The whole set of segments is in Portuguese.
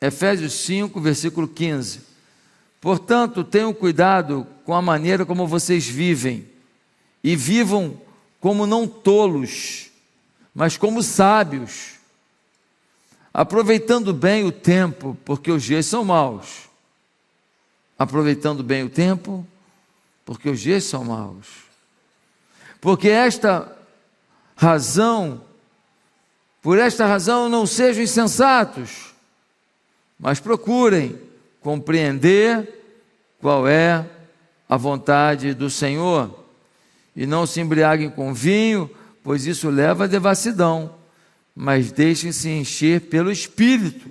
Efésios 5, versículo 15. Portanto, tenham cuidado com a maneira como vocês vivem, e vivam como não tolos, mas como sábios, aproveitando bem o tempo, porque os dias são maus. Aproveitando bem o tempo, porque os dias são maus. Por esta razão não sejam insensatos, mas procurem compreender qual é a vontade do Senhor. E não se embriaguem com vinho, pois isso leva à devassidão, mas deixem-se encher pelo Espírito,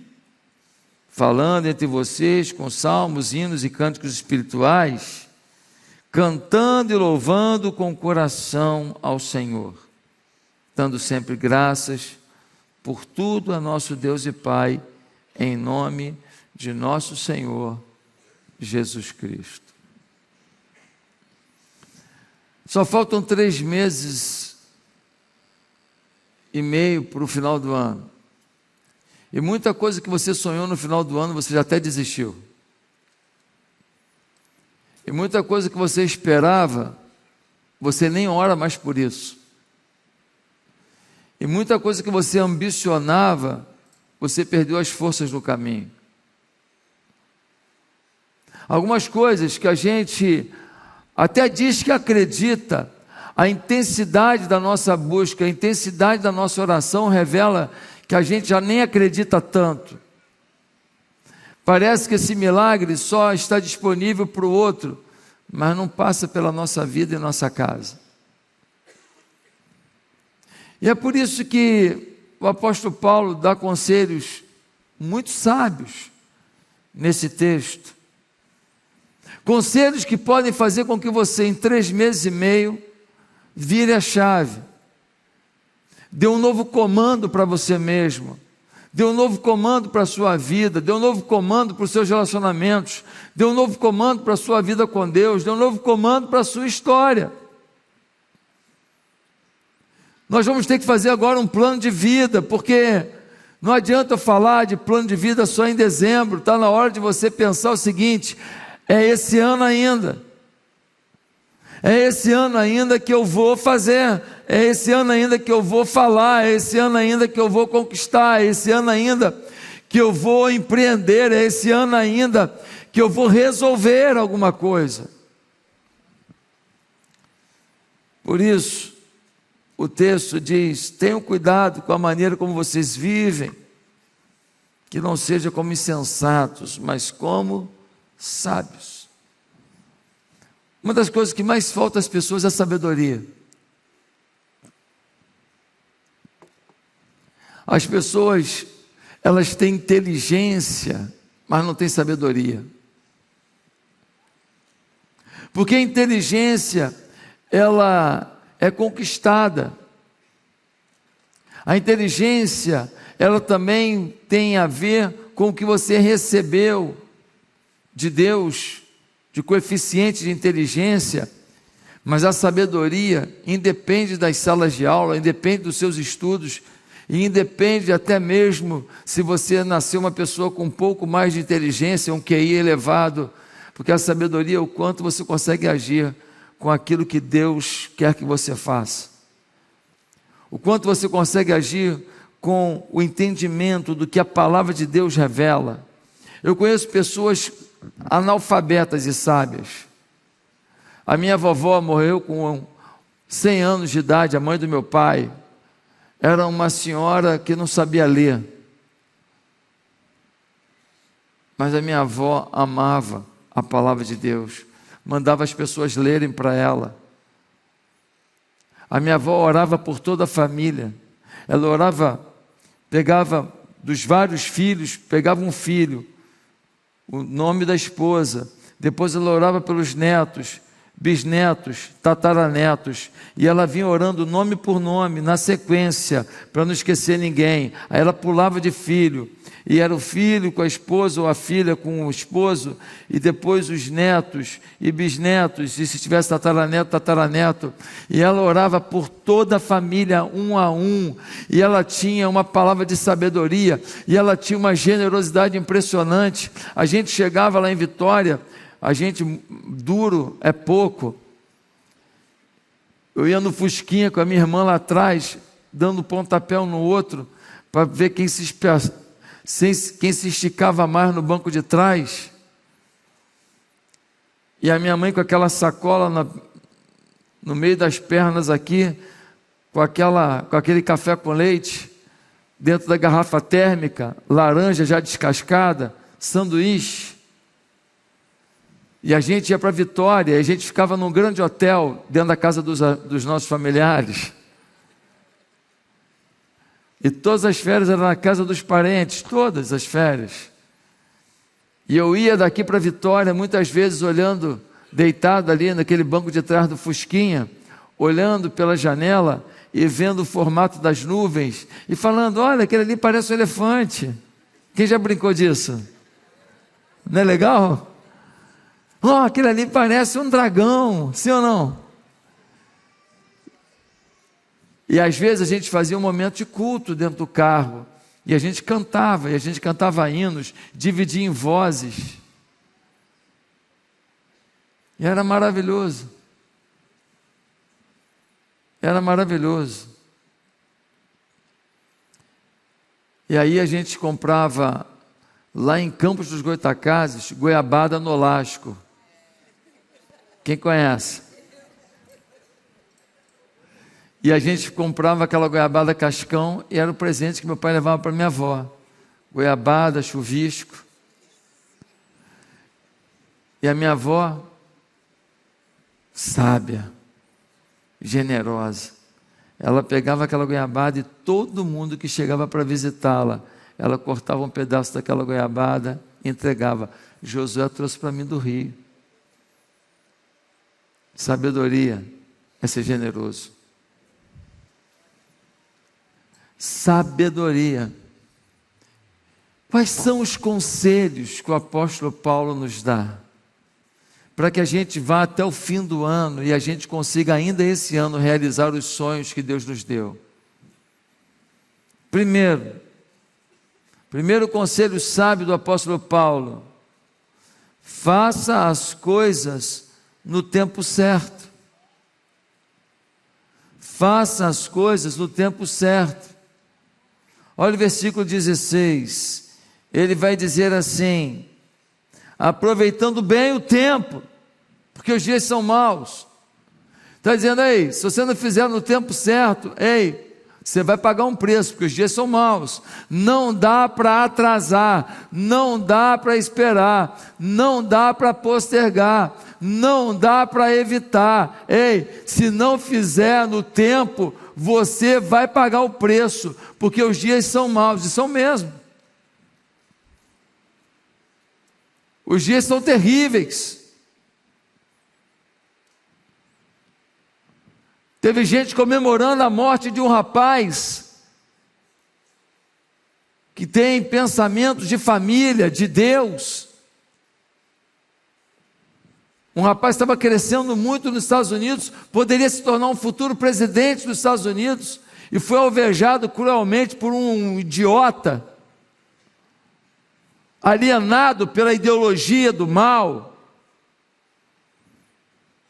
falando entre vocês com salmos, hinos e cânticos espirituais, cantando e louvando com o coração ao Senhor, dando sempre graças por tudo a nosso Deus e Pai, em nome de nosso Senhor Jesus Cristo. Só faltam 3 meses e meio para o final do ano. E muita coisa que você sonhou no final do ano, você já até desistiu. E muita coisa que você esperava, você nem ora mais por isso. E muita coisa que você ambicionava, você perdeu as forças no caminho. Algumas coisas que a gente até diz que acredita, a intensidade da nossa busca, a intensidade da nossa oração revela que a gente já nem acredita tanto. Parece que esse milagre só está disponível para o outro, mas não passa pela nossa vida e nossa casa. E é por isso que o apóstolo Paulo dá conselhos muito sábios nesse texto. Conselhos que podem fazer com que você, em 3 meses e meio, vire a chave. Dê um novo comando para você mesmo. Dê um novo comando para a sua vida. Dê um novo comando para os seus relacionamentos. Dê um novo comando para a sua vida com Deus. Dê um novo comando para a sua história. Nós vamos ter que fazer agora um plano de vida, porque não adianta falar de plano de vida só em dezembro. Está na hora de você pensar o seguinte: é esse ano ainda. É esse ano ainda que eu vou fazer, é esse ano ainda que eu vou falar, é esse ano ainda que eu vou conquistar, é esse ano ainda que eu vou empreender, é esse ano ainda que eu vou resolver alguma coisa. Por isso, o texto diz: tenham cuidado com a maneira como vocês vivem, que não seja como insensatos, mas como sábios. Uma das coisas que mais falta às pessoas é a sabedoria. As pessoas, elas têm inteligência, mas não têm sabedoria. Porque a inteligência, ela é conquistada. A inteligência, ela também tem a ver com o que você recebeu de Deus, de coeficiente de inteligência, mas a sabedoria independe das salas de aula, independe dos seus estudos, e independe até mesmo se você nasceu uma pessoa com um pouco mais de inteligência, um QI elevado, porque a sabedoria é o quanto você consegue agir com aquilo que Deus quer que você faça, o quanto você consegue agir com o entendimento do que a palavra de Deus revela. Eu conheço pessoas analfabetas e sábias. A minha vovó morreu com 100 anos de idade, a mãe do meu pai. Era uma senhora que não sabia ler. Mas a minha avó amava a palavra de Deus, mandava as pessoas lerem para ela. A minha avó orava por toda a família. Ela orava, pegava dos vários filhos, pegava um filho, o nome da esposa, depois ela orava pelos netos, bisnetos, tataranetos, e ela vinha orando nome por nome, na sequência, para não esquecer ninguém. Aí ela pulava de filho, e era o filho com a esposa, ou a filha com o esposo, e depois os netos e bisnetos, e se tivesse tataraneto, tataraneto, e ela orava por toda a família, um a um, e ela tinha uma palavra de sabedoria, e ela tinha uma generosidade impressionante. A gente chegava lá em Vitória, a gente duro é pouco. Eu ia no Fusquinha com a minha irmã lá atrás, dando pontapé um no outro, para ver quem se esticava mais no banco de trás. E a minha mãe com aquela sacola no meio das pernas aqui, com aquele café com leite, dentro da garrafa térmica, laranja já descascada, sanduíche. E a gente ia para Vitória, e a gente ficava num grande hotel, dentro da casa dos nossos familiares. E todas as férias eram na casa dos parentes, todas as férias. E eu ia daqui para Vitória, muitas vezes olhando, deitado ali naquele banco de trás do Fusquinha, olhando pela janela e vendo o formato das nuvens, e falando, olha, aquele ali parece um elefante. Quem já brincou disso? Não é legal? Oh, aquele ali parece um dragão, sim ou não? E às vezes a gente fazia um momento de culto dentro do carro, e a gente cantava hinos, dividia em vozes, e era maravilhoso, e aí a gente comprava, lá em Campos dos Goytacazes, goiabada no lasco. Quem conhece? E a gente comprava aquela goiabada cascão, e era o presente que meu pai levava para minha avó. Goiabada, chuvisco. E a minha avó, sábia, generosa, ela pegava aquela goiabada e todo mundo que chegava para visitá-la, ela cortava um pedaço daquela goiabada e entregava. Josué trouxe para mim do Rio. Sabedoria é ser generoso. Sabedoria. Quais são os conselhos que o apóstolo Paulo nos dá? Para que a gente vá até o fim do ano e a gente consiga ainda esse ano realizar os sonhos que Deus nos deu. Primeiro conselho sábio do apóstolo Paulo: faça as coisas no tempo certo. Faça as coisas no tempo certo. Olha o versículo 16, ele vai dizer assim: aproveitando bem o tempo, porque os dias são maus. Está dizendo, ei, se você não fizer no tempo certo, você vai pagar um preço, porque os dias são maus. Não dá para atrasar, não dá para esperar, não dá para postergar, não dá para evitar. Se não fizer no tempo, você vai pagar o preço, porque os dias são maus, e são mesmo. Os dias são terríveis. Teve gente comemorando a morte de um rapaz que tem pensamentos de família, de Deus. Um rapaz estava crescendo muito nos Estados Unidos, poderia se tornar um futuro presidente dos Estados Unidos, e foi alvejado cruelmente por um idiota, alienado pela ideologia do mal.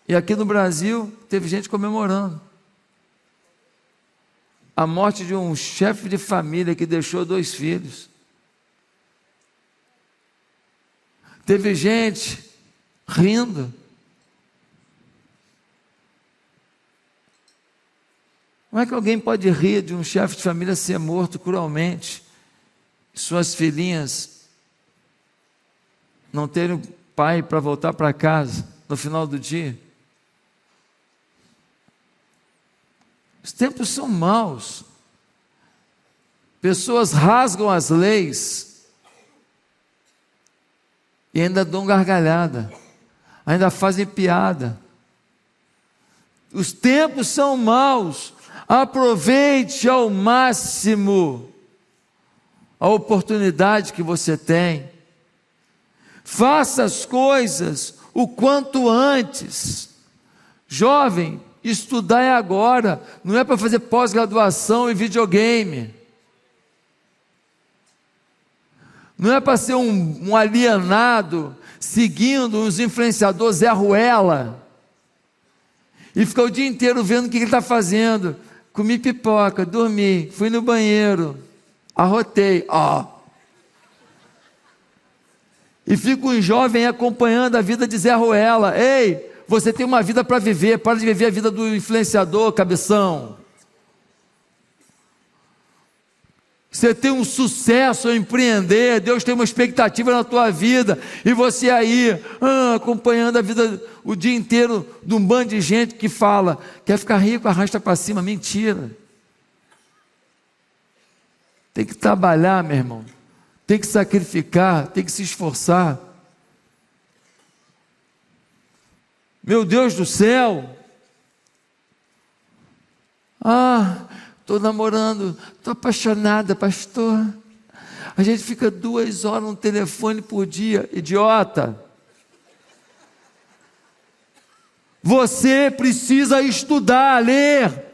E aqui no Brasil, teve gente comemorando a morte de um chefe de família que deixou 2 filhos. Teve gente rindo. Como é que alguém pode rir de um chefe de família ser morto cruelmente? Suas filhinhas não terem pai para voltar para casa no final do dia? Os tempos são maus. Pessoas rasgam as leis e ainda dão gargalhada, ainda fazem piada. Os tempos são maus. Aproveite ao máximo a oportunidade que você tem. Faça as coisas o quanto antes. Jovem, estudar é agora, não é para fazer pós-graduação em videogame. Não é para ser um alienado, seguindo os influenciadores Zé Ruela, e ficar o dia inteiro vendo o que ele está fazendo. Comi pipoca, dormi, fui no banheiro, arrotei, e fica um jovem acompanhando a vida de Zé Ruela. Ei, você tem uma vida para viver, para de viver a vida do influenciador, cabeção. Você tem um sucesso a empreender, Deus tem uma expectativa na tua vida, e você aí, acompanhando a vida o dia inteiro de um bando de gente que fala, quer ficar rico, arrasta para cima. Mentira. Tem que trabalhar, meu irmão, tem que sacrificar, tem que se esforçar. Meu Deus do céu, estou namorando, estou apaixonada, pastor. A gente fica 2 horas no telefone por dia. Idiota. Você precisa estudar, ler,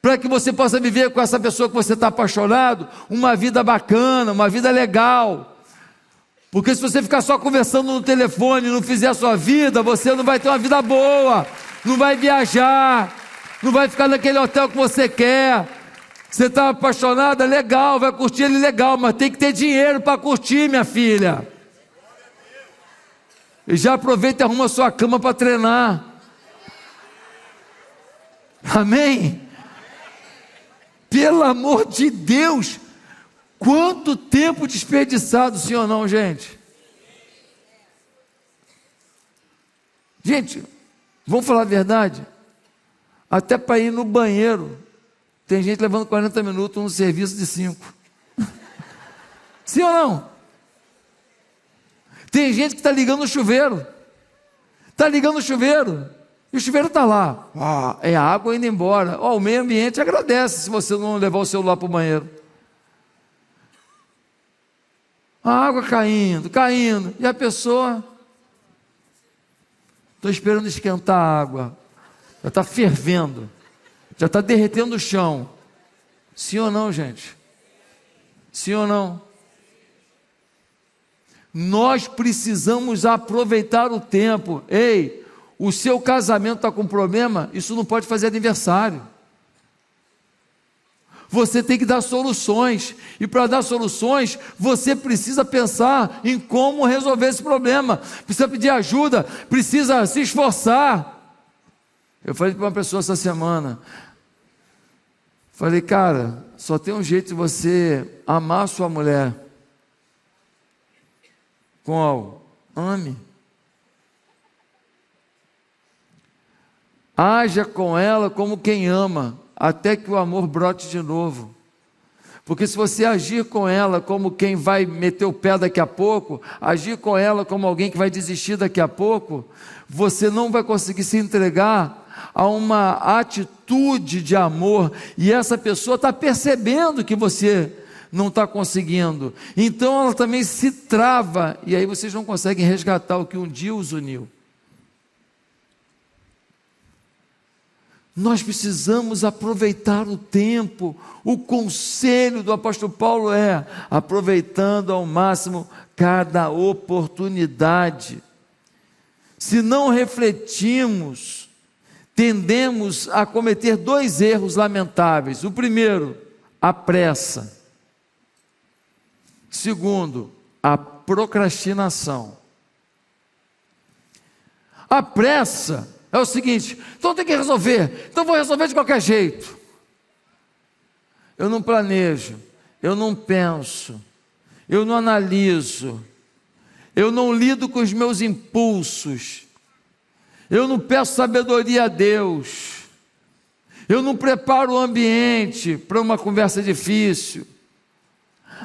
para que você possa viver com essa pessoa que você está apaixonado, uma vida bacana, uma vida legal. Porque se você ficar só conversando no telefone e não fizer a sua vida, você não vai ter uma vida boa, não vai viajar, não vai ficar naquele hotel que você quer. Você está apaixonada, legal, vai curtir ele legal, mas tem que ter dinheiro para curtir, minha filha. E já aproveita e arruma a sua cama para treinar. Amém? Pelo amor de Deus, quanto tempo desperdiçado, sim ou não, gente? Gente, vamos falar a verdade? Até para ir no banheiro, tem gente levando 40 minutos num serviço de 5. Sim ou não? Tem gente que está ligando o chuveiro. Está ligando o chuveiro. E o chuveiro está lá. É a água indo embora. O meio ambiente agradece se você não levar o celular para o banheiro. A água caindo, caindo. E a pessoa... Estou esperando esquentar a água. Já está fervendo. Já está derretendo o chão. Sim ou não, gente? Sim ou não? Nós precisamos aproveitar o tempo. Ei, o seu casamento está com problema? Isso não pode fazer aniversário. Você tem que dar soluções. E para dar soluções, você precisa pensar em como resolver esse problema. Precisa pedir ajuda, precisa se esforçar. Eu falei para uma pessoa essa semana, falei, cara, só tem um jeito de você amar a sua mulher. Qual? Ame. Haja com ela como quem ama, até que o amor brote de novo. Porque se você agir com ela como quem vai meter o pé daqui a pouco, agir com ela como alguém que vai desistir daqui a pouco, você não vai conseguir se entregar a uma atitude de amor, e essa pessoa está percebendo que você não está conseguindo, então ela também se trava, e aí vocês não conseguem resgatar o que um dia os uniu. Nós precisamos aproveitar o tempo. O conselho do apóstolo Paulo é: aproveitando ao máximo cada oportunidade. Se não refletimos, tendemos a cometer 2 erros lamentáveis. O primeiro, a pressa. Segundo, a procrastinação. A pressa é o seguinte: então tem que resolver, então vou resolver de qualquer jeito. Eu não planejo, eu não penso, eu não analiso, eu não lido com os meus impulsos, eu não peço sabedoria a Deus, eu não preparo o ambiente para uma conversa difícil.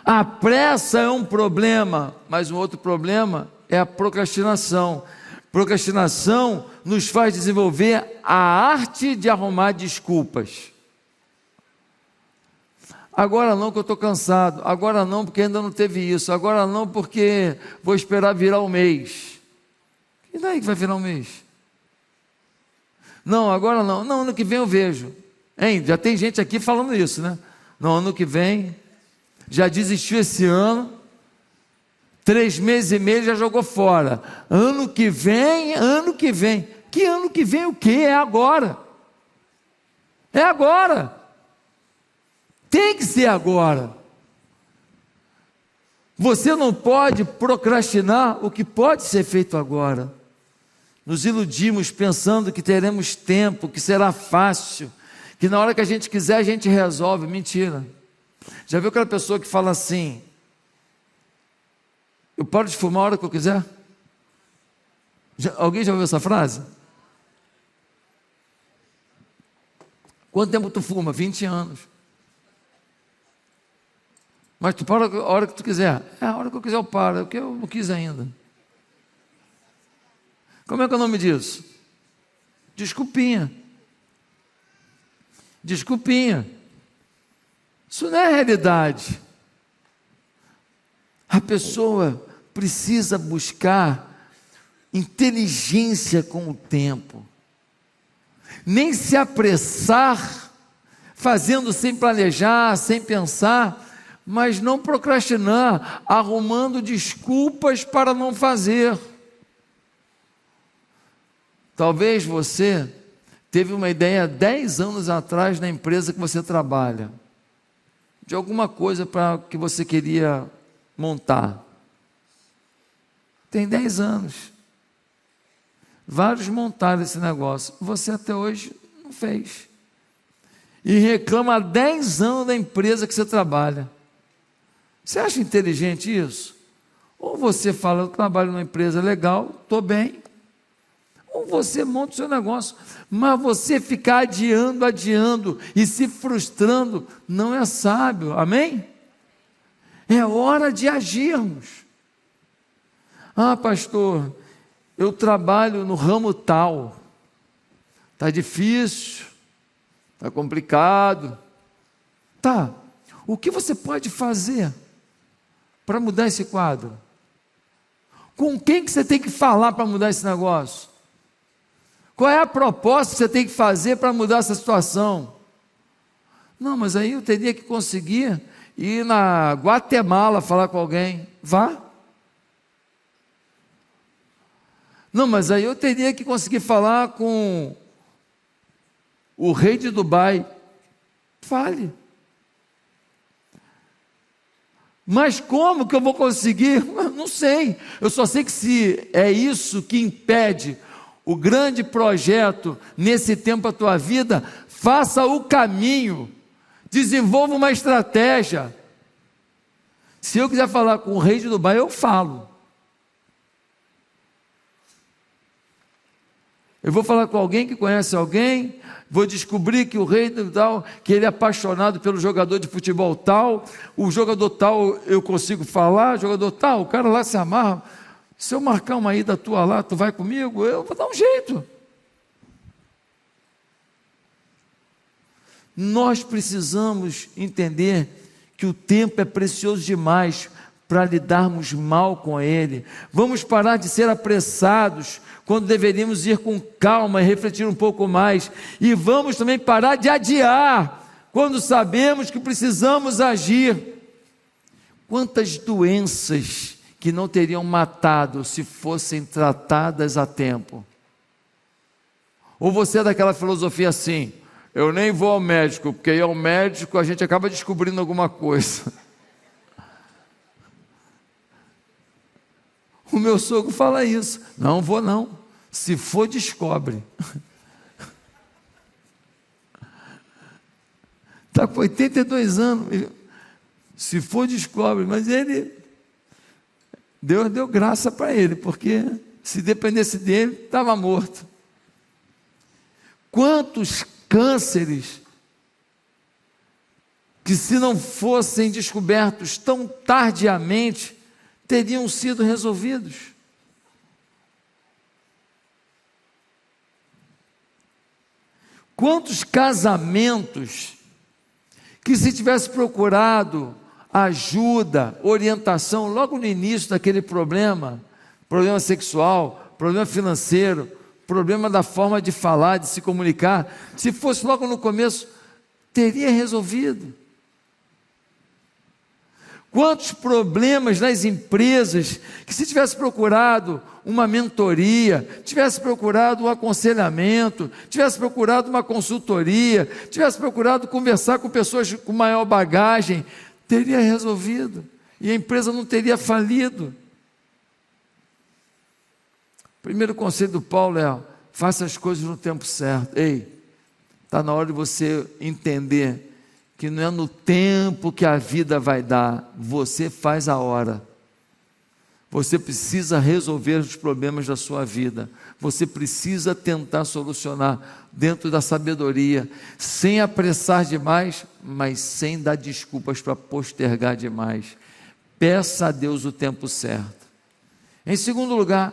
A pressa é um problema, mas um outro problema é a procrastinação. Procrastinação nos faz desenvolver a arte de arrumar desculpas. Agora não, que eu estou cansado. Agora não, porque ainda não teve isso. Agora não, porque vou esperar virar o mês. E daí que vai virar um mês? Não, agora não. Não, ano que vem eu vejo. Hein? Já tem gente aqui falando isso, né? Não, ano que vem. Já desistiu esse ano. 3 meses e meio já jogou fora. Ano que vem, ano que vem. Que ano que vem o quê? É agora. É agora. Tem que ser agora. Você não pode procrastinar o que pode ser feito agora. Nos iludimos pensando que teremos tempo, que será fácil, que na hora que a gente quiser a gente resolve. Mentira. Já viu aquela pessoa que fala assim: eu paro de fumar a hora que eu quiser? Alguém já ouviu essa frase? Quanto tempo tu fuma? 20 anos. Mas tu para a hora que tu quiser. É a hora que eu quiser eu paro, é o que eu não quis ainda. Como é que é o nome disso? Desculpinha. Desculpinha. Isso não é realidade. A pessoa precisa buscar inteligência com o tempo. Nem se apressar, fazendo sem planejar, sem pensar, mas não procrastinar, arrumando desculpas para não fazer. Talvez você teve uma ideia 10 anos atrás na empresa que você trabalha, de alguma coisa para que você queria montar. Tem 10 anos. Vários montaram esse negócio. Você até hoje não fez. E reclama há 10 anos da empresa que você trabalha. Você acha inteligente isso? Ou você fala: eu trabalho numa empresa legal, estou bem. Ou você monta o seu negócio. Mas você ficar adiando e se frustrando não é sábio. Amém? É hora de agirmos. Ah, pastor, eu trabalho no ramo tal. Está difícil, está complicado. Tá, o que você pode fazer para mudar esse quadro? Com quem que você tem que falar para mudar esse negócio? Qual é a proposta que você tem que fazer para mudar essa situação? Não, mas aí eu teria que conseguir ir na Guatemala falar com alguém. Vá. Não, mas aí eu teria que conseguir falar com o rei de Dubai. Fale. Mas como que eu vou conseguir? Não sei. Eu só sei que se é isso que impede o grande projeto nesse tempo da tua vida, faça o caminho, desenvolva uma estratégia. Se eu quiser falar com o rei de Dubai, eu falo. Eu vou falar com alguém que conhece alguém, vou descobrir que o rei tal, que ele é apaixonado pelo jogador de futebol tal, o jogador tal eu consigo falar, o jogador tal, o cara lá se amarra. Se eu marcar uma ida tua lá, tu vai comigo? Eu vou dar um jeito. Nós precisamos entender que o tempo é precioso demais para lidarmos mal com ele. Vamos parar de ser apressados quando deveríamos ir com calma e refletir um pouco mais. E vamos também parar de adiar quando sabemos que precisamos agir. Quantas doenças que não teriam matado se fossem tratadas a tempo? Ou você é daquela filosofia assim: eu nem vou ao médico, porque aí ao médico a gente acaba descobrindo alguma coisa. O meu sogro fala isso: não vou não, se for descobre. Está com 82 anos, se for descobre, mas ele... Deus deu graça para ele, porque se dependesse dele, estava morto. Quantos cânceres que, se não fossem descobertos tão tardiamente, teriam sido resolvidos? Quantos casamentos que, se tivesse procurado ajuda, orientação logo no início daquele problema sexual, problema financeiro, problema da forma de falar, de se comunicar, se fosse logo no começo, teria resolvido. Quantos problemas nas empresas que, se tivesse procurado uma mentoria, tivesse procurado um aconselhamento, tivesse procurado uma consultoria, tivesse procurado conversar com pessoas com maior bagagem, teria resolvido e a empresa não teria falido. O primeiro conselho do Paulo é: faça as coisas no tempo certo. Ei, está na hora de você entender que não é no tempo que a vida vai dar, você faz a hora. Você precisa resolver os problemas da sua vida, você precisa tentar solucionar dentro da sabedoria, sem apressar demais, mas sem dar desculpas para postergar demais. Peça a Deus o tempo certo. Em segundo lugar,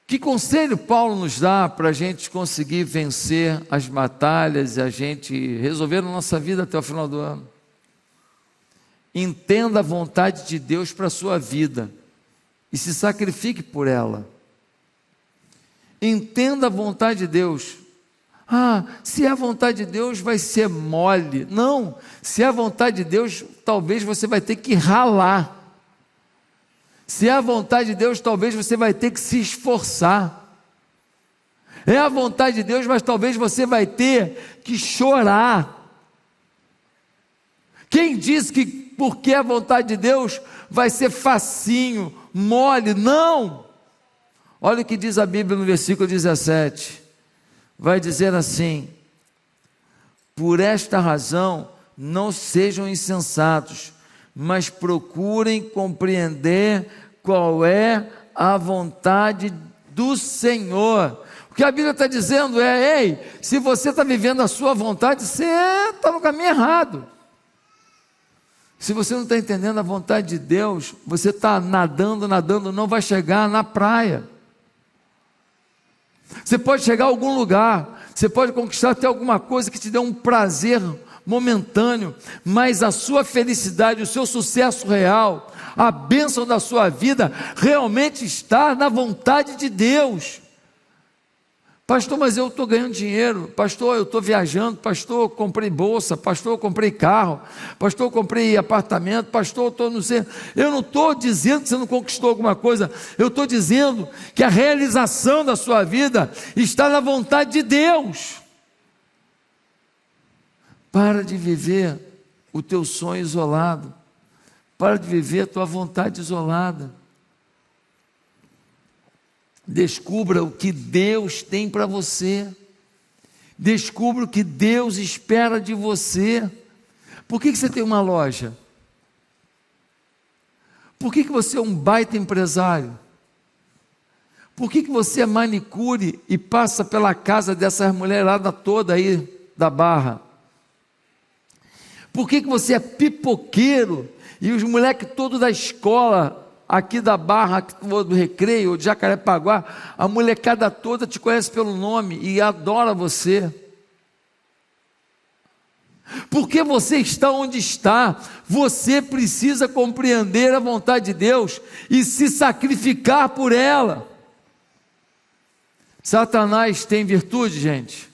que conselho Paulo nos dá para a gente conseguir vencer as batalhas e a gente resolver a nossa vida até o final do ano? Entenda a vontade de Deus para a sua vida e se sacrifique por ela. Entenda a vontade de Deus. Se é a vontade de Deus vai ser mole. Não, se é a vontade de Deus, talvez você vai ter que ralar. Se é a vontade de Deus, talvez você vai ter que se esforçar. É a vontade de Deus, mas talvez você vai ter que chorar. Quem disse que porque é a vontade de Deus vai ser facinho, mole? Não! Olha o que diz a Bíblia no versículo 17. Vai dizer assim: por esta razão não sejam insensatos, mas procurem compreender qual é a vontade do Senhor. O que a Bíblia está dizendo é: ei, se você está vivendo a sua vontade, você está no caminho errado. Se você não está entendendo a vontade de Deus, você está nadando, não vai chegar na praia. Você pode chegar a algum lugar, você pode conquistar até alguma coisa que te dê um prazer momentâneo, mas a sua felicidade, o seu sucesso real, a bênção da sua vida, realmente está na vontade de Deus. Pastor, mas eu estou ganhando dinheiro. Pastor, eu estou viajando. Pastor, eu comprei bolsa. Pastor, eu comprei carro. Pastor, eu comprei apartamento. Pastor, eu estou não sei. Eu não estou dizendo que você não conquistou alguma coisa. Eu estou dizendo que a realização da sua vida está na vontade de Deus. Para de viver o teu sonho isolado. Para de viver a tua vontade isolada. Descubra o que Deus tem para você. Descubra o que Deus espera de você. Por que você tem uma loja? Por que você é um baita empresário? Por que você é manicure e passa pela casa dessas mulheradas toda aí da Barra? Por que você é pipoqueiro e os moleques todos da escola aqui da Barra, do Recreio, de Jacarepaguá, a molecada toda te conhece pelo nome e adora você? Porque você está onde está, você precisa compreender a vontade de Deus e se sacrificar por ela. Satanás tem virtude, gente?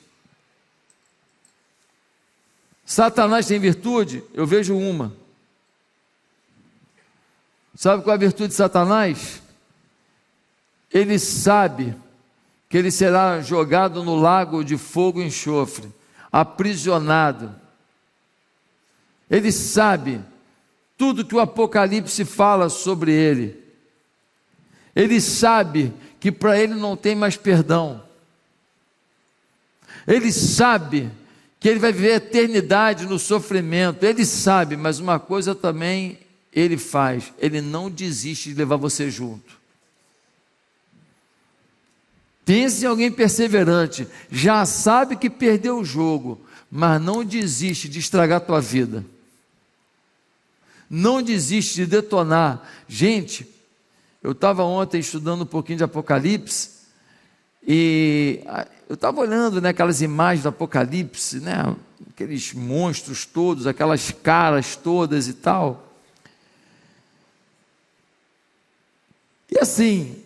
Satanás tem virtude? Eu vejo uma. Sabe qual é a virtude de Satanás? Ele sabe que ele será jogado no lago de fogo e enxofre, aprisionado. Ele sabe tudo que o Apocalipse fala sobre ele. Ele sabe que para ele não tem mais perdão. Ele sabe que ele vai viver a eternidade no sofrimento. Ele sabe, mas uma coisa também ele faz: ele não desiste de levar você junto. Pense em alguém perseverante, já sabe que perdeu o jogo, mas não desiste de estragar a tua vida, não desiste de detonar. Gente, eu estava ontem estudando um pouquinho de Apocalipse, Eu estava olhando, né, aquelas imagens do Apocalipse, né, aqueles monstros todos, aquelas caras todas e tal. E assim,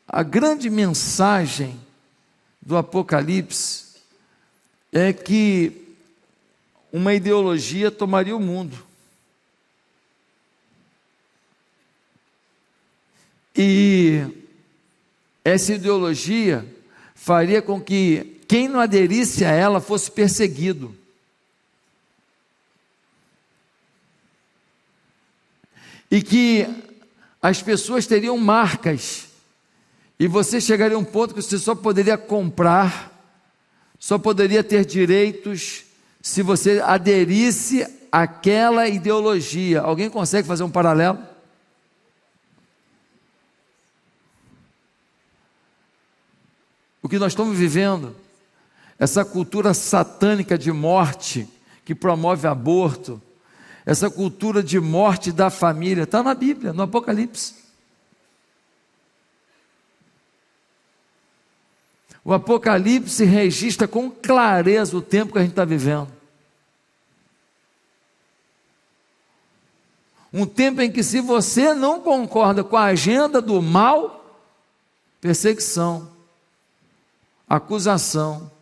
a grande mensagem do Apocalipse é que uma ideologia tomaria o mundo. E essa ideologia faria com que quem não aderisse a ela fosse perseguido. E que as pessoas teriam marcas. E você chegaria a um ponto que você só poderia comprar, só poderia ter direitos se você aderisse àquela ideologia. Alguém consegue fazer um paralelo? O que nós estamos vivendo, essa cultura satânica de morte, que promove aborto, essa cultura de morte da família, está na Bíblia, no Apocalipse. O Apocalipse registra com clareza o tempo que a gente está vivendo. Um tempo em que, se você não concorda com a agenda do mal, perseguição, acusação.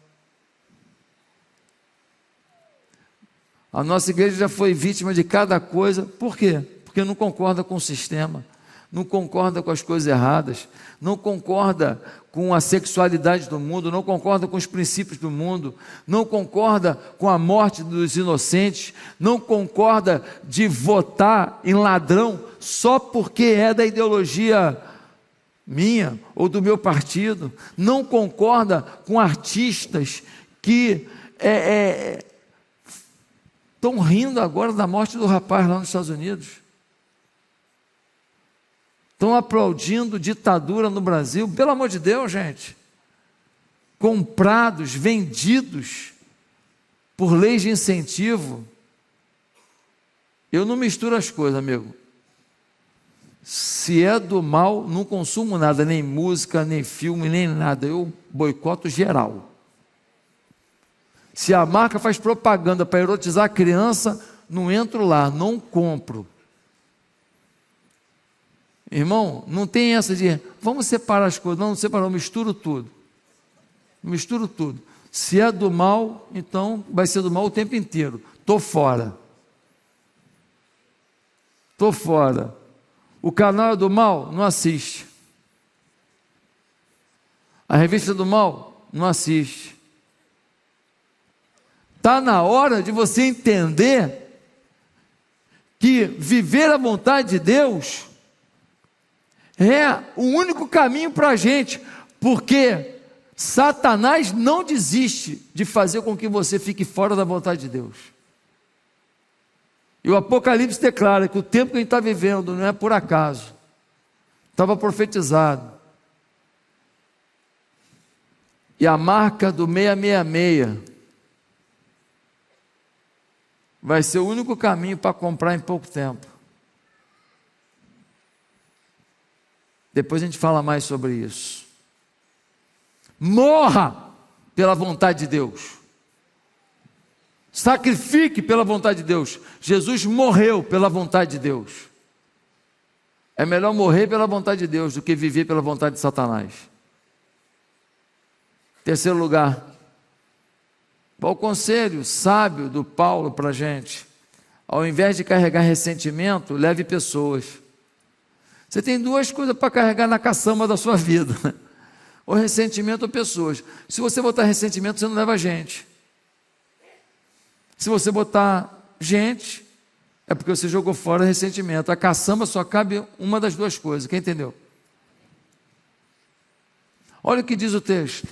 A nossa igreja já foi vítima de cada coisa. Por quê? Porque não concorda com o sistema, não concorda com as coisas erradas, não concorda com a sexualidade do mundo, não concorda com os princípios do mundo, não concorda com a morte dos inocentes, não concorda de votar em ladrão só porque é da ideologia minha ou do meu partido, não concorda com artistas que estão rindo agora da morte do rapaz lá nos Estados Unidos, estão aplaudindo ditadura no Brasil. Pelo amor de Deus, gente, comprados, vendidos por leis de incentivo. Eu não misturo as coisas, amigo. Se é do mal, não consumo nada, nem música, nem filme, nem nada. Eu boicoto geral. Se a marca faz propaganda para erotizar a criança, não entro lá, não compro. Irmão, não tem essa de vamos separar as coisas. Não, não separo, eu misturo tudo. Misturo tudo. Se é do mal, então vai ser do mal o tempo inteiro. Estou fora. Estou fora. O canal é do mal, não assiste. A revista do mal, não assiste. Está na hora de você entender que viver a vontade de Deus é o único caminho para a gente, porque Satanás não desiste de fazer com que você fique fora da vontade de Deus. E o Apocalipse declara que o tempo que a gente está vivendo não é por acaso, estava profetizado. E a marca do 666 vai ser o único caminho para comprar em pouco tempo. Depois a gente fala mais sobre isso. Morra pela vontade de Deus. Sacrifique pela vontade de Deus. Jesus morreu pela vontade de Deus. É melhor morrer pela vontade de Deus do que viver pela vontade de Satanás. Terceiro lugar, qual o conselho sábio do Paulo para a gente? Ao invés de carregar ressentimento, leve pessoas. Você tem duas coisas para carregar na caçamba da sua vida: ou ressentimento ou pessoas. Se você botar ressentimento, você não leva gente. Se você botar gente, é porque você jogou fora ressentimento. A caçamba só cabe uma das duas coisas. Quem entendeu? Olha o que diz o texto.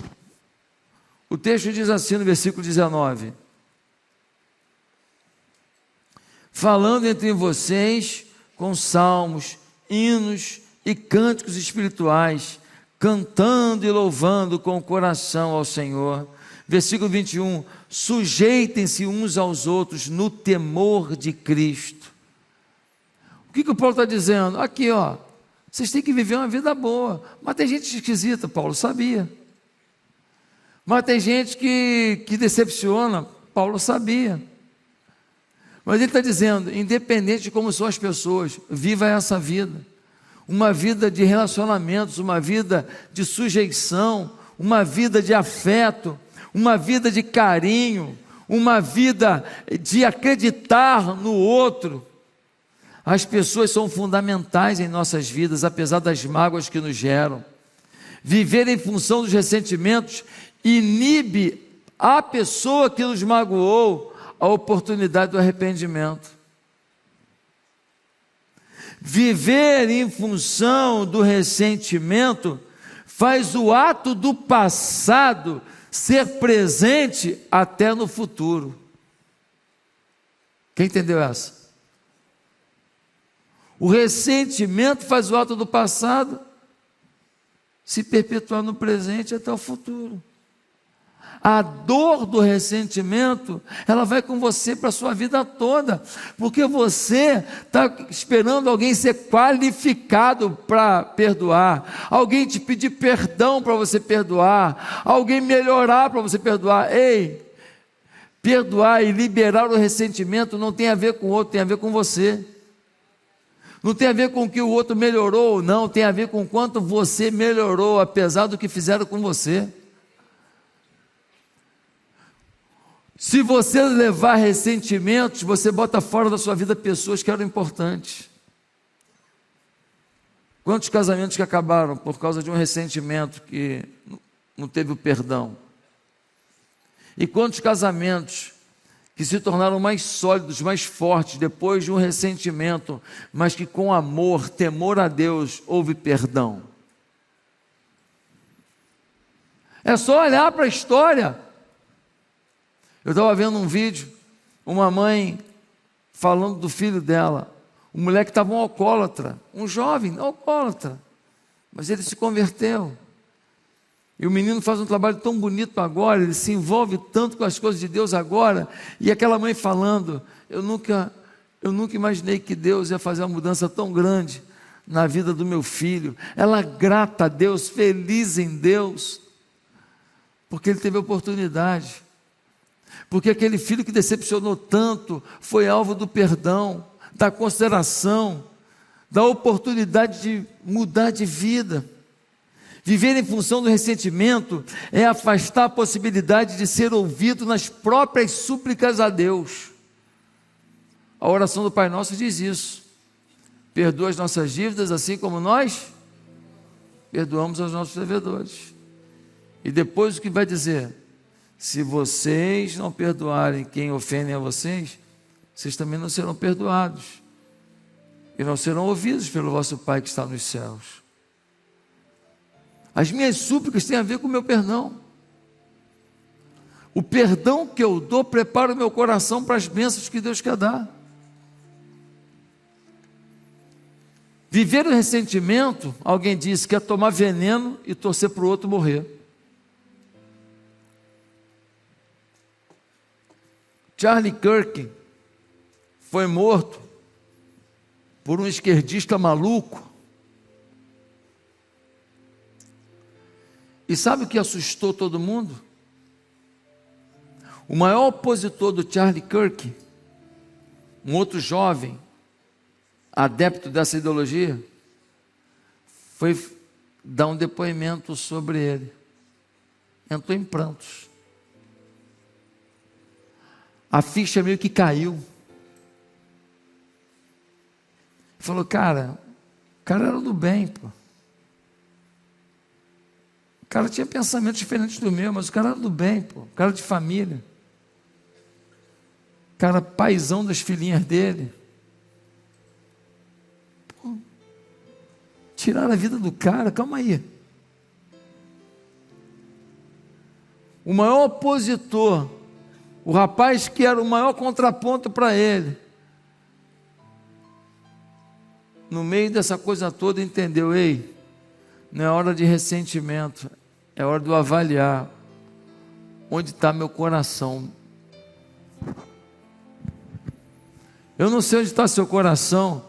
O texto diz assim no versículo 19: falando entre vocês com salmos, hinos e cânticos espirituais, cantando e louvando com o coração ao Senhor. Versículo 21, sujeitem-se uns aos outros no temor de Cristo. O que o Paulo está dizendo? Aqui, ó, vocês têm que viver uma vida boa. Mas tem gente esquisita, Paulo, sabia. Mas tem gente que decepciona. Paulo sabia. Mas ele está dizendo, independente de como são as pessoas, viva essa vida. Uma vida de relacionamentos, uma vida de sujeição, uma vida de afeto, uma vida de carinho, uma vida de acreditar no outro. As pessoas são fundamentais em nossas vidas, apesar das mágoas que nos geram. Viver em função dos ressentimentos inibe a pessoa que nos magoou a oportunidade do arrependimento. Viver em função do ressentimento faz o ato do passado ser presente até no futuro. Quem entendeu essa? O ressentimento faz o ato do passado se perpetuar no presente até o futuro. A dor do ressentimento, ela vai com você para a sua vida toda, porque você está esperando alguém ser qualificado para perdoar, alguém te pedir perdão para você perdoar, alguém melhorar para você perdoar. Ei, perdoar e liberar o ressentimento não tem a ver com o outro, tem a ver com você. Não tem a ver com o que o outro melhorou ou não, tem a ver com o quanto você melhorou, apesar do que fizeram com você. Se você levar ressentimentos, você bota fora da sua vida pessoas que eram importantes. Quantos casamentos que acabaram por causa de um ressentimento que não teve o perdão? E quantos casamentos que se tornaram mais sólidos, mais fortes, depois de um ressentimento, mas que com amor, temor a Deus, houve perdão? É só olhar para a história. Eu estava vendo um vídeo, uma mãe falando do filho dela, um moleque estava um alcoólatra, um jovem alcoólatra, mas ele se converteu. E o menino faz um trabalho tão bonito agora, ele se envolve tanto com as coisas de Deus agora, e aquela mãe falando, eu nunca imaginei que Deus ia fazer uma mudança tão grande na vida do meu filho. Ela grata a Deus, feliz em Deus, porque ele teve a oportunidade. Porque aquele filho que decepcionou tanto foi alvo do perdão, da consideração, da oportunidade de mudar de vida. Viver em função do ressentimento é afastar a possibilidade de ser ouvido nas próprias súplicas a Deus. A oração do Pai Nosso diz isso: perdoa as nossas dívidas assim como nós perdoamos aos nossos devedores. E depois o que vai dizer? Se vocês não perdoarem quem ofendem a vocês, vocês também não serão perdoados e não serão ouvidos pelo vosso Pai que está nos céus. As minhas súplicas têm a ver com o meu perdão. O perdão que eu dou prepara o meu coração para as bênçãos que Deus quer dar. Viver o ressentimento, alguém disse, que é tomar veneno e torcer para o outro morrer. Charlie Kirk foi morto por um esquerdista maluco. E sabe o que assustou todo mundo? O maior opositor do Charlie Kirk, um outro jovem, adepto dessa ideologia, foi dar um depoimento sobre ele. Entrou em prantos. A ficha meio que caiu. Falou, cara, o cara era do bem, pô. O cara tinha pensamentos diferentes do meu, mas o cara era do bem, pô. O cara de família. O cara paizão das filhinhas dele. Pô, tiraram a vida do cara, calma aí. O maior opositor, o rapaz que era o maior contraponto para ele, no meio dessa coisa toda entendeu, ei, não é hora de ressentimento, é hora de eu avaliar onde está meu coração. Eu não sei onde está seu coração,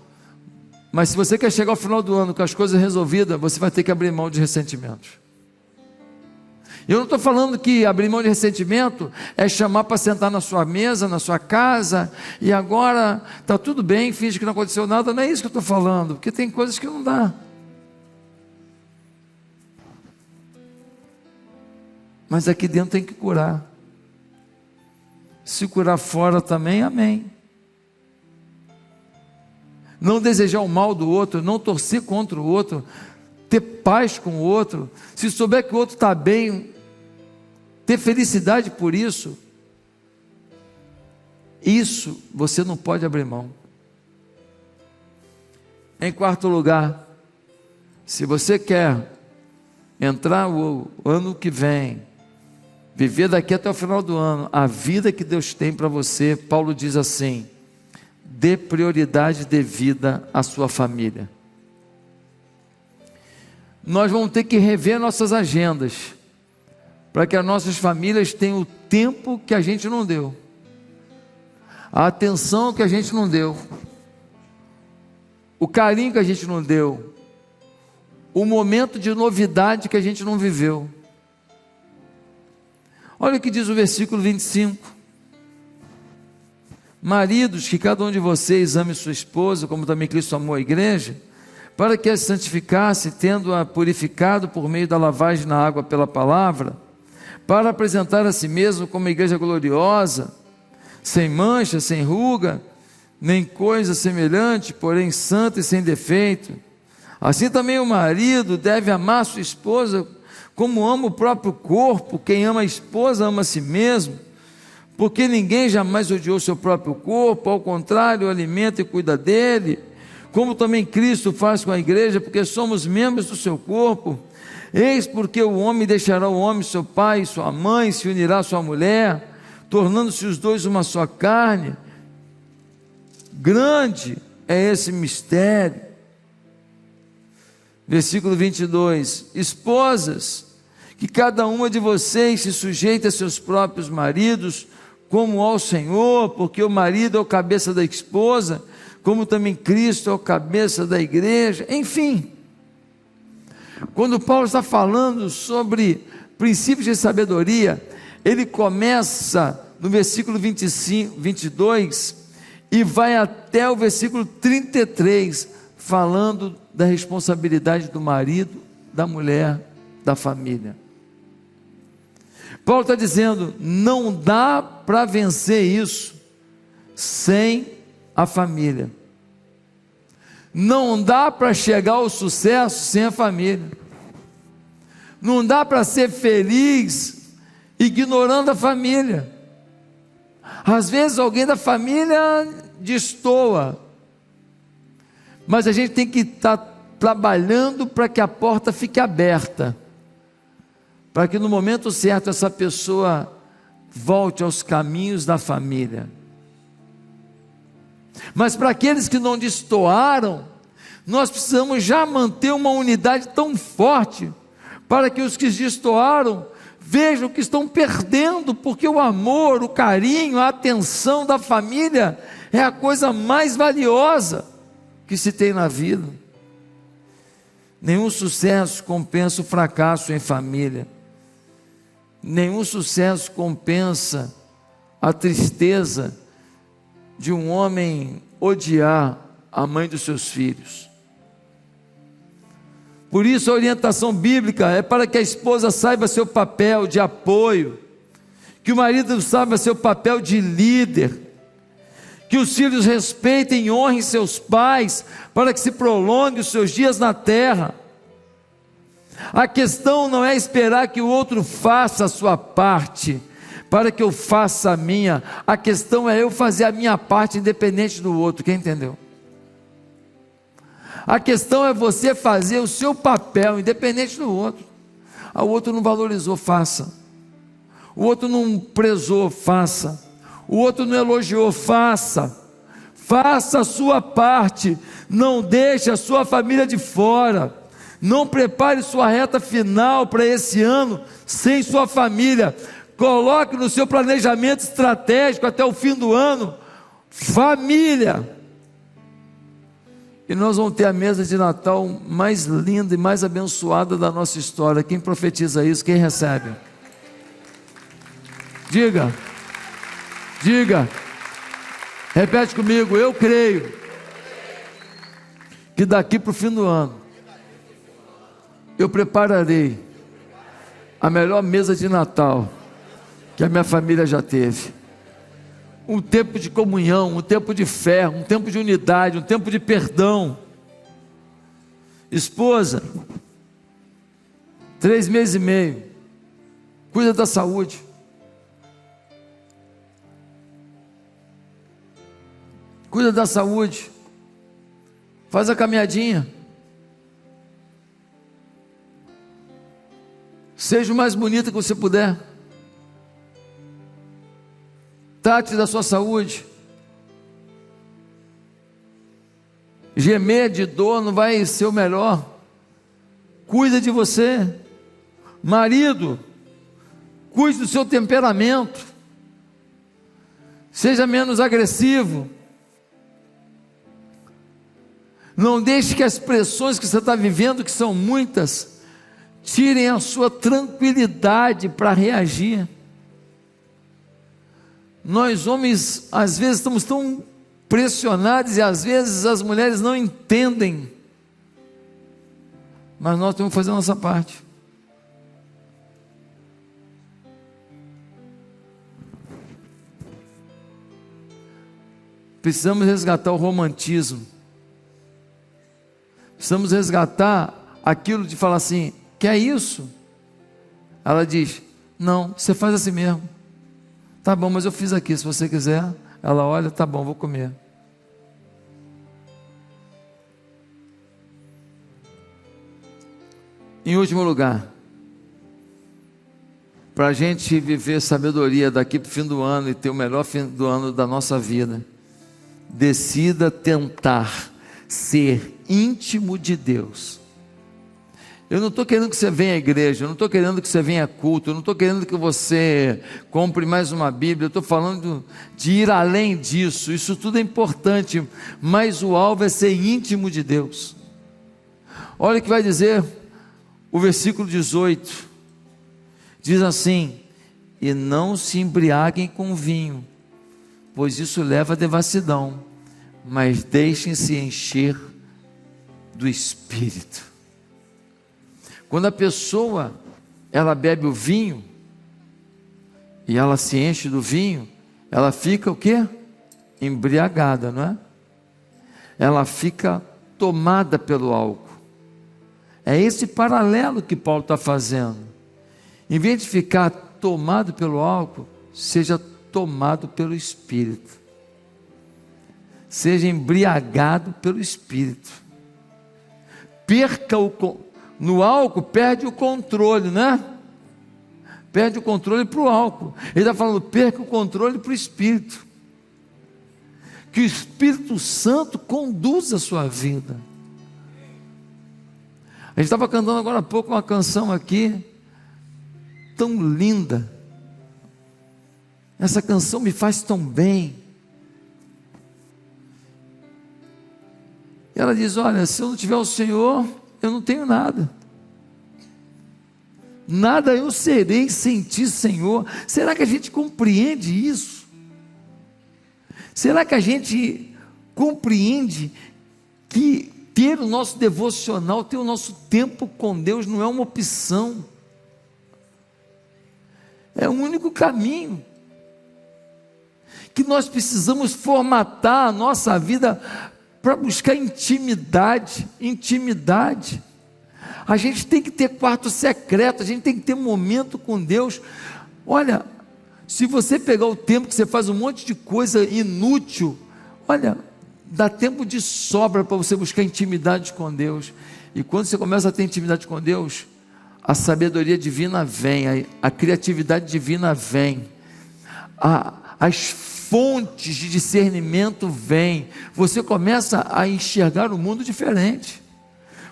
mas se você quer chegar ao final do ano com as coisas resolvidas, você vai ter que abrir mão de ressentimentos. Eu não estou falando que abrir mão de ressentimento é chamar para sentar na sua mesa, na sua casa, e agora está tudo bem, finge que não aconteceu nada. Não é isso que eu estou falando, porque tem coisas que não dá. Mas aqui dentro tem que curar. Se curar fora também, amém. Não desejar o mal do outro, não torcer contra o outro, ter paz com o outro. Se souber que o outro está bem, ter felicidade por isso. Isso você não pode abrir mão. Em quarto lugar, se você quer entrar o ano que vem, viver daqui até o final do ano, a vida que Deus tem para você, Paulo diz assim: dê prioridade devida à sua família. Nós vamos ter que rever nossas agendas, para que as nossas famílias tenham o tempo que a gente não deu, a atenção que a gente não deu, o carinho que a gente não deu, o momento de novidade que a gente não viveu. Olha o que diz o versículo 25. Maridos, que cada um de vocês ame sua esposa, como também Cristo amou a igreja, para que a santificasse, tendo-a purificado por meio da lavagem na água pela palavra, para apresentar a si mesmo como uma igreja gloriosa, sem mancha, sem ruga, nem coisa semelhante, porém santa e sem defeito. Assim também o marido deve amar sua esposa como ama o próprio corpo. Quem ama a esposa ama a si mesmo, porque ninguém jamais odiou seu próprio corpo, ao contrário, o alimenta e cuida dele, como também Cristo faz com a igreja, porque somos membros do seu corpo. Eis porque o homem deixará o homem, seu pai e sua mãe, se unirá à sua mulher, tornando-se os dois uma só carne. Grande é esse mistério. Versículo 22, esposas, que cada uma de vocês se sujeite a seus próprios maridos, como ao Senhor, porque o marido é o cabeça da esposa, como também Cristo é o cabeça da igreja. Enfim, quando Paulo está falando sobre princípios de sabedoria, ele começa no versículo 25, 22 e vai até o versículo 33, falando da responsabilidade do marido, da mulher, da família. Paulo está dizendo, não dá para vencer isso sem a família. Não dá para chegar ao sucesso sem a família. Não dá para ser feliz ignorando a família. Às vezes alguém da família destoa, mas a gente tem que estar trabalhando para que a porta fique aberta, para que no momento certo essa pessoa volte aos caminhos da família. Mas para aqueles que não destoaram, nós precisamos já manter uma unidade tão forte, para que os que destoaram vejam que estão perdendo, porque o amor, o carinho, a atenção da família é a coisa mais valiosa que se tem na vida. Nenhum sucesso compensa o fracasso em família. Nenhum sucesso compensa a tristeza de um homem odiar a mãe dos seus filhos. Por isso a orientação bíblica é para que a esposa saiba seu papel de apoio, que o marido saiba seu papel de líder, que os filhos respeitem e honrem seus pais, para que se prolongue os seus dias na terra. A questão não é esperar que o outro faça a sua parte, para que eu faça a minha. A questão é eu fazer a minha parte independente do outro. Quem entendeu? A questão é você fazer o seu papel independente do outro. O outro não valorizou, faça. O outro não prezou, faça. O outro não elogiou, faça. Faça a sua parte. Não deixe a sua família de fora. Não prepare sua reta final para esse ano sem sua família. Coloque no seu planejamento estratégico até o fim do ano, família. E nós vamos ter a mesa de Natal mais linda e mais abençoada da nossa história. Quem profetiza isso, quem recebe? Diga, diga, repete comigo: eu creio que daqui para o fim do ano eu prepararei a melhor mesa de Natal que a minha família já teve. Um tempo de comunhão, um tempo de fé, um tempo de unidade, um tempo de perdão. Esposa, 3 meses e meio, cuida da saúde. Cuida da saúde. Faz a caminhadinha. Seja o mais bonita que você puder. Trate da sua saúde. Gemer de dor não vai ser o melhor. Cuida de você. Marido, cuide do seu temperamento. Seja menos agressivo. Não deixe que as pressões que você está vivendo, que são muitas, tirem a sua tranquilidade para reagir. Nós homens, às vezes, estamos tão pressionados e às vezes as mulheres não entendem. Mas nós temos que fazer a nossa parte. Precisamos resgatar o romantismo. Precisamos resgatar aquilo de falar assim: quer isso? Ela diz: não, você faz assim mesmo. Tá bom, mas eu fiz aqui, se você quiser. Ela olha: tá bom, vou comer. Em último lugar, para a gente viver sabedoria daqui para o fim do ano e ter o melhor fim do ano da nossa vida, decida tentar ser íntimo de Deus. Eu não estou querendo que você venha à igreja, eu não estou querendo que você venha a culto, eu não estou querendo que você compre mais uma Bíblia, eu estou falando de ir além disso. Isso tudo é importante, mas o alvo é ser íntimo de Deus. Olha o que vai dizer o versículo 18, diz assim: e não se embriaguem com vinho, pois isso leva à devassidão, mas deixem-se encher do Espírito. Quando a pessoa, ela bebe o vinho, e ela se enche do vinho, ela fica o quê? Embriagada, não é? Ela fica tomada pelo álcool. É esse paralelo que Paulo está fazendo. Em vez de ficar tomado pelo álcool, seja tomado pelo Espírito. Seja embriagado pelo Espírito. No álcool perde o controle, né? Perde o controle para o álcool. Ele está falando: perca o controle para o Espírito. Que o Espírito Santo conduza a sua vida. A gente estava cantando agora há pouco uma canção aqui, tão linda. Essa canção me faz tão bem. E ela diz: olha, se eu não tiver o Senhor, eu não tenho nada. Nada eu serei sem ti, Senhor. Será que a gente compreende isso? Será que a gente compreende que ter o nosso devocional, ter o nosso tempo com Deus não é uma opção? É o único caminho. Que nós precisamos formatar a nossa vida para buscar intimidade. Intimidade. A gente tem que ter quarto secreto, a gente tem que ter momento com Deus. Olha, se você pegar o tempo que você faz um monte de coisa inútil, olha, dá tempo de sobra para você buscar intimidade com Deus. E quando você começa a ter intimidade com Deus, a sabedoria divina vem, a criatividade divina vem, as fontes de discernimento vêm. Você começa a enxergar o mundo diferente.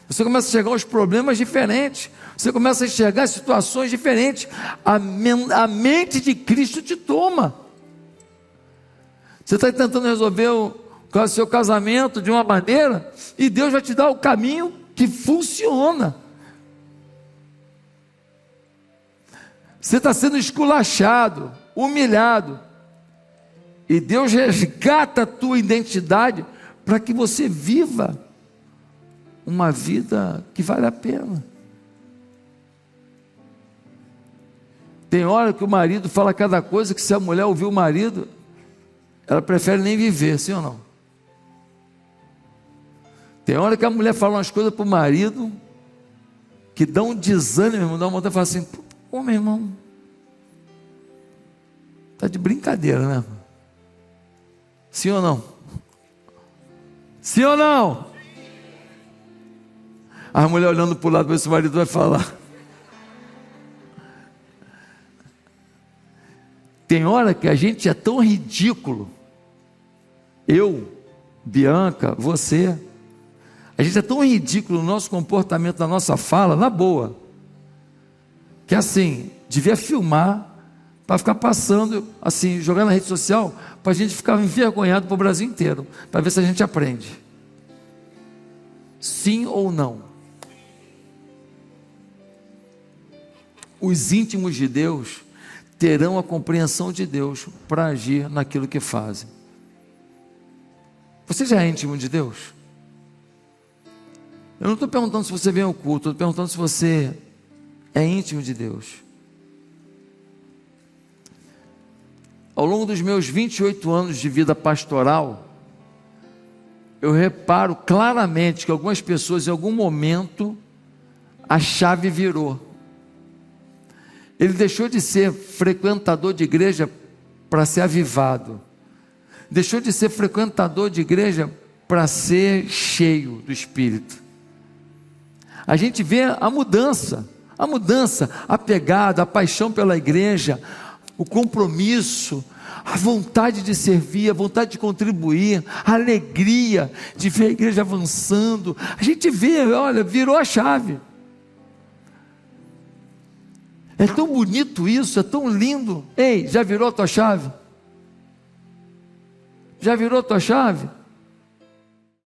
Você começa a enxergar os problemas diferentes. Você começa a enxergar situações diferentes. A mente de Cristo te toma. Você está tentando resolver o seu casamento de uma maneira, e Deus vai te dar o caminho que funciona. Você está sendo esculachado, humilhado. E Deus resgata a tua identidade para que você viva uma vida que vale a pena. Tem hora que o marido fala cada coisa que, se a mulher ouvir o marido, ela prefere nem viver, sim ou não? Tem hora que a mulher fala umas coisas para o marido que dá um desânimo, irmão, dá uma vontade de falar assim: pô, meu irmão, está de brincadeira, né? Sim ou não? Sim ou não? A mulher olhando para o lado para ver se o marido vai falar. Tem hora que a gente é tão ridículo, eu, Bianca, você, a gente é tão ridículo no nosso comportamento, na nossa fala, na boa, que assim, devia filmar, para ficar passando, assim, jogar na rede social, para a gente ficar envergonhado para o Brasil inteiro, para ver se a gente aprende. Sim ou não? Os íntimos de Deus terão a compreensão de Deus para agir naquilo que fazem. Você já é íntimo de Deus? Eu não estou perguntando se você vem ao culto, estou perguntando se você é íntimo de Deus. Ao longo dos meus 28 anos de vida pastoral, eu reparo claramente que algumas pessoas, em algum momento, a chave virou. Ele deixou de ser frequentador de igreja para ser avivado. Deixou de ser frequentador de igreja para ser cheio do Espírito. A gente vê a mudança, a pegada, a paixão pela igreja, o compromisso, a vontade de servir, a vontade de contribuir, a alegria de ver a igreja avançando. A gente vê, olha, virou a chave. É tão bonito isso, é tão lindo. Ei, já virou a tua chave? Já virou a tua chave?